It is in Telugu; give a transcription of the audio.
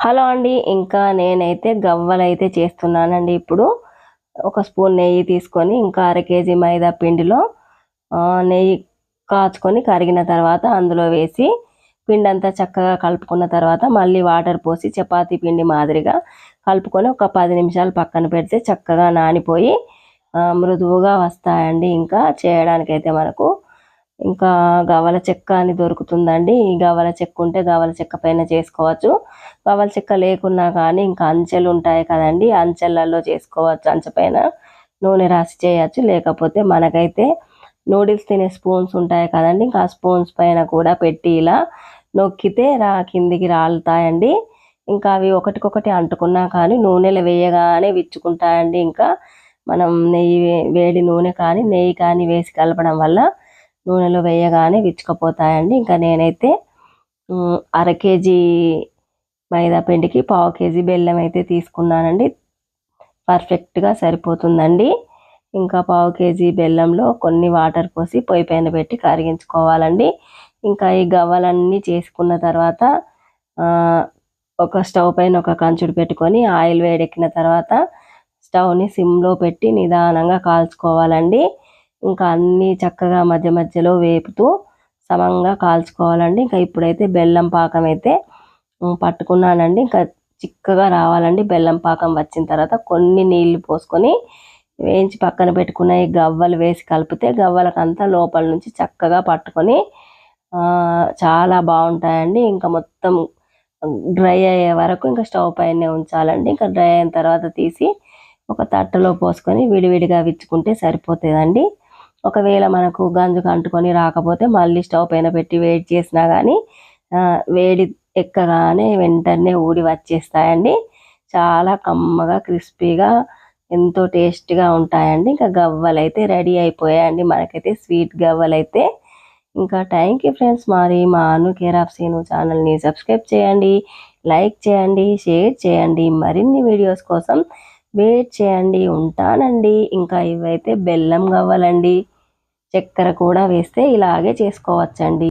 హలో అండి. ఇంకా నేనైతే గవ్వలైతే చేస్తున్నానండి. ఇప్పుడు ఒక స్పూన్ నెయ్యి తీసుకొని ఇంకా అర కేజీ మైదా పిండిలో నెయ్యి కాచుకొని కరిగిన తర్వాత అందులో వేసి పిండంతా చక్కగా కలుపుకున్న తర్వాత మళ్ళీ వాటర్ పోసి చపాతీ పిండి మాదిరిగా కలుపుకొని ఒక 10 నిమిషాలు పక్కన పెడితే చక్కగా నానిపోయి మృదువుగా వస్తాయండి. ఇంకా చేయడానికైతే మనకు ఇంకా గవ్వల చెక్క అని దొరుకుతుందండి. ఈ గవ్వల చెక్క ఉంటే గవ్వల చెక్క పైన చేసుకోవచ్చు. గవ్వల చెక్క లేకున్నా కానీ ఇంకా అంచెలు ఉంటాయి కదండి, అంచెలలో చేసుకోవచ్చు. అంచె పైన నూనె రాసి చేయొచ్చు. లేకపోతే మనకైతే నూడిల్స్ తినే స్పూన్స్ ఉంటాయి కదండి, ఇంకా ఆ స్పూన్స్ పైన కూడా పెట్టి ఇలా నొక్కితే కిందికి రాలుతాయండి. ఇంకా అవి ఒకటికొకటి అంటుకున్నా కానీ నూనెలో వేయగానే విచ్చుకుంటాయండి. ఇంకా మనం వేడి నూనె కానీ నెయ్యి కానీ వేసి కలపడం వల్ల నూనెలో వేయగానే విచ్చుకుపోతాయండి. ఇంకా నేనైతే అర కేజీ మైదా పిండికి పావు కేజీ బెల్లం అయితే తీసుకున్నానండి. పర్ఫెక్ట్గా సరిపోతుందండి. ఇంకా పావు కేజీ బెల్లంలో కొన్ని వాటర్ పోసి పొయ్యి పైన పెట్టి కరిగించుకోవాలండి. ఇంకా ఈ గవ్వలన్నీ చేసుకున్న తర్వాత ఒక స్టవ్ పైన ఒక కంచుడు పెట్టుకొని ఆయిల్ వేడెక్కిన తర్వాత స్టవ్ని సిమ్లో పెట్టి నిదానంగా కాల్చుకోవాలండి. ఇంకా అన్నీ చక్కగా మధ్య మధ్యలో వేపుతూ సమంగా కాల్చుకోవాలండి. ఇంకా ఇప్పుడైతే బెల్లం పాకం అయితే పట్టుకున్నానండి. ఇంకా చిక్కగా రావాలండి. బెల్లం పాకం వచ్చిన తర్వాత కొన్ని నీళ్లు పోసుకొని వేయించి పక్కన పెట్టుకున్న ఈ గవ్వలు వేసి కలిపితే గవ్వలకంతా లోపల నుంచి చక్కగా పట్టుకొని చాలా బాగుంటాయండి. ఇంకా మొత్తం డ్రై అయ్యే వరకు ఇంకా స్టవ్ పైనే ఉంచాలండి. ఇంకా డ్రై అయిన తర్వాత తీసి ఒక తట్టలో పోసుకొని విడివిడిగా విచ్చుకుంటే సరిపోతుందండి. ఒకవేళ మనకు గంజుకు అంటుకొని రాకపోతే మళ్ళీ స్టవ్ పైన పెట్టి వేడి చేసినా కానీ వేడి ఎక్కగానే వెంటనే ఊడి వచ్చేస్తాయండి. చాలా కమ్మగా క్రిస్పీగా ఎంతో టేస్ట్గా ఉంటాయండి. ఇంకా గవ్వలు అయితే రెడీ అయిపోయాయండి మనకైతే, స్వీట్ గవ్వలు అయితే. ఇంకా థ్యాంక్ యూ ఫ్రెండ్స్. మరి మా అను కేర్ ఆఫ్ సీను ఛానల్ని సబ్స్క్రైబ్ చేయండి, లైక్ చేయండి, షేర్ చేయండి. మరిన్ని వీడియోస్ కోసం వెయిట్ చేయండి. ఉంటానండి. ఇంకా ఇవైతే బెల్లం గవ్వలండి. చక్కెర కూడా వేస్తే ఇలాగే చేసుకోవచ్చండి.